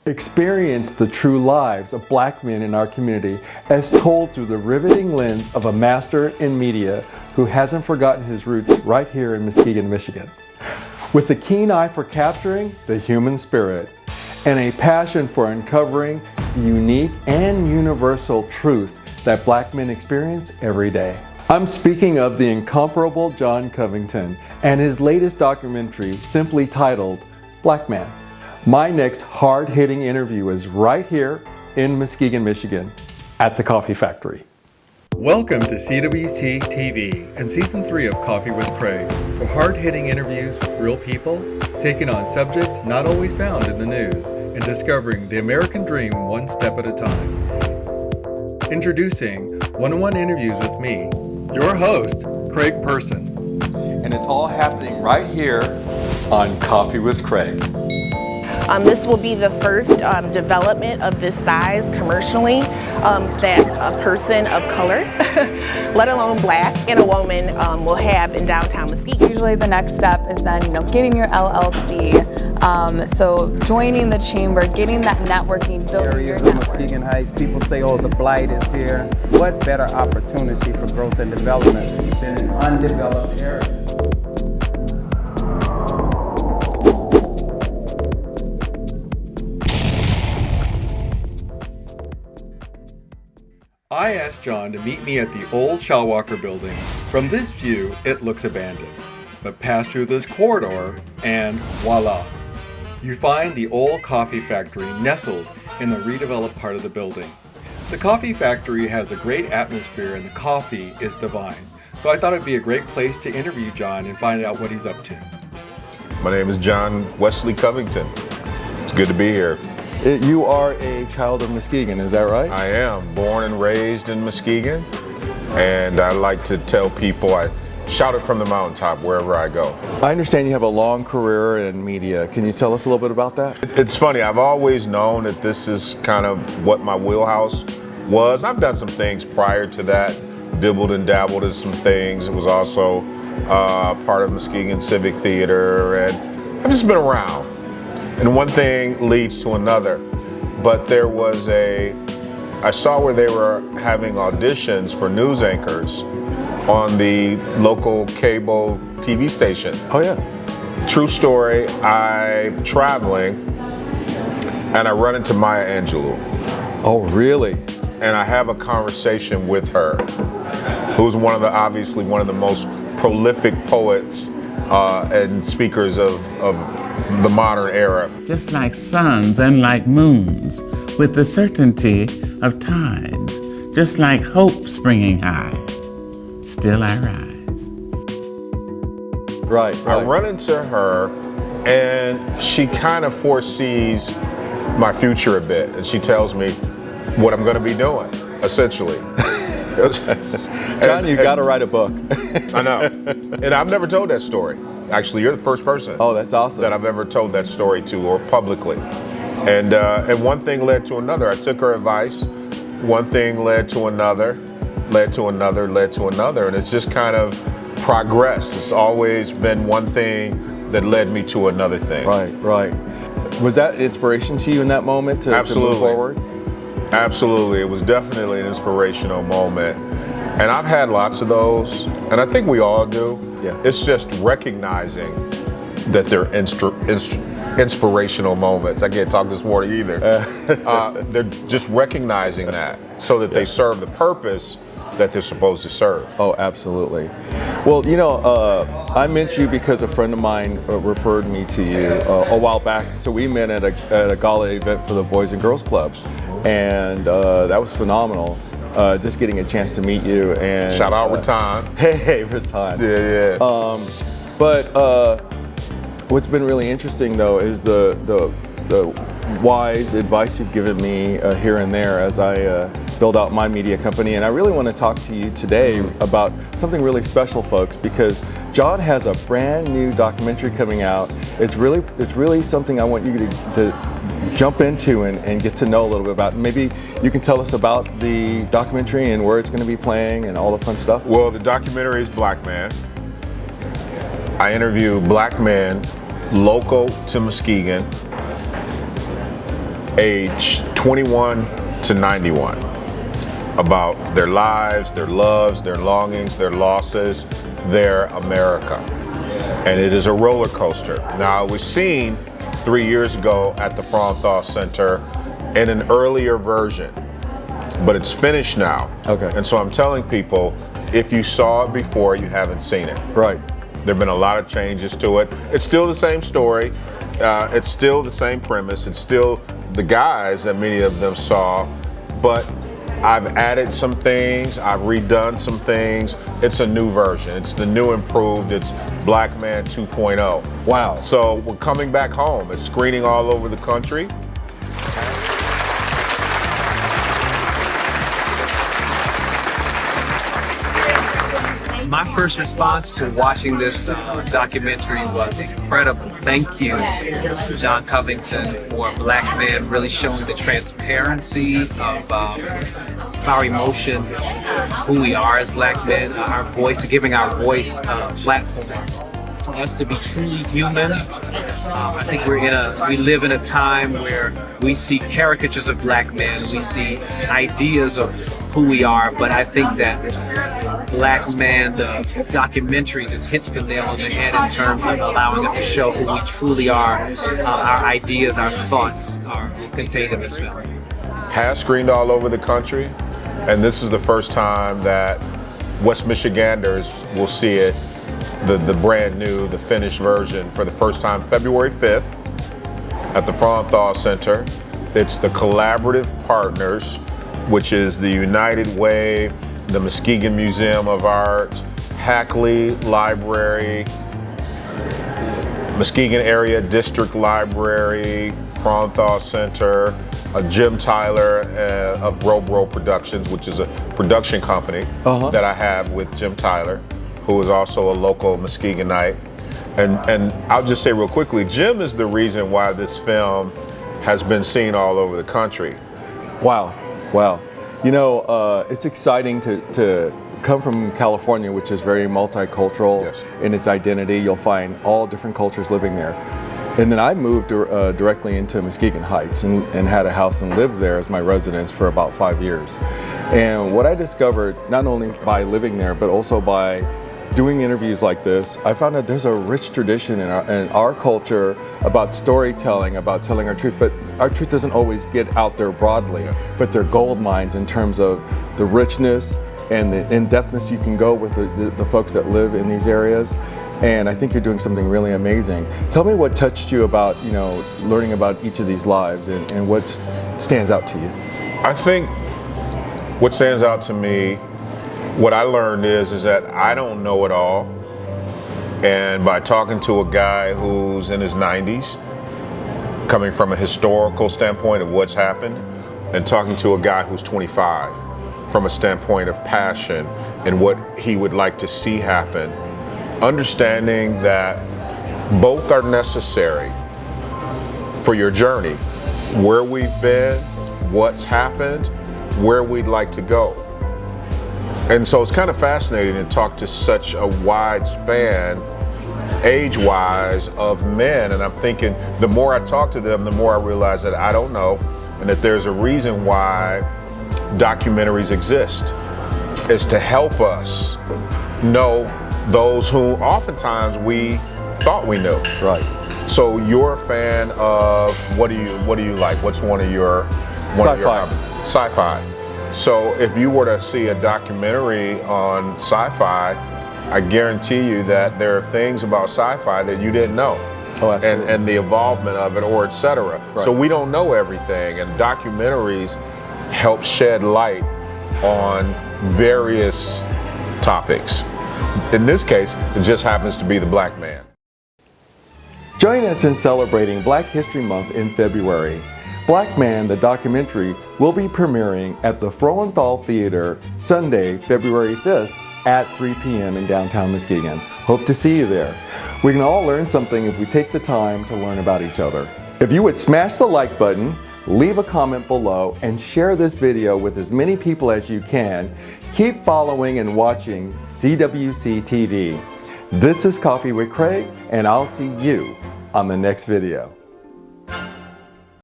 Experience the true lives of black men in our community as told through the riveting lens of a master in media who hasn't forgotten his roots right here in Muskegon, Michigan. With a keen eye for capturing the human spirit and a passion for uncovering the unique and universal truth that black men experience every day. I'm speaking of the incomparable Jon Covington and his latest documentary simply titled Black Man. My next hard-hitting interview is right here in Muskegon, Michigan at the Coffee Factory. Welcome to CWC-tv and Season 3 of Coffee with Craig for hard-hitting interviews with real people, taking on subjects not always found in the news, and discovering the American dream one step at a time. Introducing one-on-one interviews with me, your host, Craig Person. And it's all happening right here on Coffee with Craig. This will be the first development of this size commercially that a person of color, let alone black, and a woman will have in downtown Muskegon. Usually the next step is then, getting your LLC. So joining the chamber, getting that networking, building your Areas network. of Muskegon Heights, people say, oh, the blight is here. What better opportunity for growth and development than an undeveloped area? I asked Jon to meet me at the old Shawwalker building. From this view, it looks abandoned. But pass through this corridor and voila! You find the old coffee factory nestled in the redeveloped part of the building. The coffee factory has a great atmosphere and the coffee is divine. So I thought it'd be a great place to interview Jon and find out what he's up to. My name is Jon Wesley Covington. It's good to be here. You are a child of Muskegon, is that right? I am born and raised in Muskegon, and I like to tell people I shout it from the mountaintop wherever I go. I understand you have a long career in media. Can you tell us a little bit about that? It's funny, I've always known that this is kind of what my wheelhouse was. I've done some things prior to that, dibbled and dabbled in some things. It was also part of Muskegon Civic Theater, and I've just been around. And one thing leads to another. But there was I saw where they were having auditions for news anchors on the local cable TV station. Oh yeah. True story, I'm traveling and I run into Maya Angelou. Oh really? And I have a conversation with her, who's obviously one of the most prolific poets and speakers of the modern era. Just like suns and like moons, with the certainty of tides, just like hope springing high, still I rise. Right. I run into her, and she kind of foresees my future a bit, and she tells me what I'm going to be doing, essentially. Jon, you got to write a book. I know. And I've never told that story. Actually, you're the first person. Oh, that's awesome. That I've ever told that story to, or publicly. And one thing led to another. I took her advice. One thing led to another, led to another, led to another. And it's just kind of progressed. It's always been one thing that led me to another thing. Right. Was that inspiration to you in that moment to move forward? Absolutely. It was definitely an inspirational moment. And I've had lots of those, and I think we all do. Yeah. It's just recognizing that they're inspirational moments. I can't talk this morning either. They're just recognizing that so that they serve the purpose that they're supposed to serve. Oh, absolutely. Well, I met you because a friend of mine referred me to you a while back. So we met at a gala event for the Boys and Girls Club, and that was phenomenal. Just getting a chance to meet you and shout out Ratan. Hey, Ratan. Yeah. But what's been really interesting though is the wise advice you've given me here and there as I build out my media company. And I really want to talk to you today about something really special, folks, because Jon has a brand new documentary coming out. It's really something I want you to jump into and get to know a little bit about. Maybe you can tell us about the documentary and where it's going to be playing and all the fun stuff. Well, the documentary is Black Man. I interview black men local to Muskegon age 21 to 91, about their lives, their loves, their longings, their losses, their America. And it is a roller coaster. Now, it was seen 3 years ago at the Frauenthal Center in an earlier version, but it's finished now. Okay. And so I'm telling people, if you saw it before, you haven't seen it. Right. There have been a lot of changes to it. It's still the same story. It's still the same premise. It's still the guys that many of them saw, but I've added some things, I've redone some things. It's a new version. It's the new improved. It's Black Man 2.0. Wow. So we're coming back home. It's screening all over the country. My first response to watching this documentary was incredible. Thank you, Jon Covington, for Black Men really showing the transparency of our emotion, who we are as Black men, our voice, giving our voice a platform for us to be truly human. I think we live in a time where we see caricatures of Black men, we see ideas of who we are, but I think that Black Man, the documentary, just hits the nail on the head in terms of allowing us to show who we truly are. Our ideas, our thoughts are contained in this film. Has screened all over the country, and this is the first time that West Michiganders will see it, the brand new, the finished version, for the first time, February 5th at the Frauenthal Center. It's the collaborative partners, which is the United Way, the Muskegon Museum of Art, Hackley Library, Muskegon Area District Library, Frauenthal Center, Jim Tyler of Bro Productions, which is a production company that I have with Jim Tyler, who is also a local Muskegonite. And I'll just say real quickly, Jim is the reason why this film has been seen all over the country. Wow. Wow. You know, it's exciting to come from California, which is very multicultural in its identity. You'll find all different cultures living there. And then I moved directly into Muskegon Heights and had a house and lived there as my residence for about 5 years. And what I discovered, not only by living there, but also by doing interviews like this, I found that there's a rich tradition in our culture about storytelling, about telling our truth, but our truth doesn't always get out there broadly, but they're gold mines in terms of the richness and the in-depthness you can go with the folks that live in these areas. And I think you're doing something really amazing. Tell me what touched you about, you know, learning about each of these lives and what stands out to you. I think what stands out to me, what I learned is that I don't know it all. And by talking to a guy who's in his 90s, coming from a historical standpoint of what's happened, and talking to a guy who's 25 from a standpoint of passion and what he would like to see happen, understanding that both are necessary for your journey, where we've been, what's happened, where we'd like to go. And so it's kind of fascinating to talk to such a wide span, age-wise, of men. And I'm thinking, the more I talk to them, the more I realize that I don't know, and that there's a reason why documentaries exist, is to help us know those who oftentimes we thought we knew. Right. So you're a fan of, what do you like? What's one of your sci-fi? So if you were to see a documentary on sci-fi, I guarantee you that there are things about sci-fi that you didn't know. Oh, absolutely. And the involvement of it, or et cetera. Right. So we don't know everything, and documentaries help shed light on various topics. In this case, it just happens to be the Black man. Join us in celebrating Black History Month in February. Black Man, the documentary, will be premiering at the Frauenthal Theater Sunday, February 5th at 3 p.m. in downtown Muskegon. Hope to see you there. We can all learn something if we take the time to learn about each other. If you would smash the like button, leave a comment below, and share this video with as many people as you can, keep following and watching CWC-tv. This is Coffee with Craig, and I'll see you on the next video.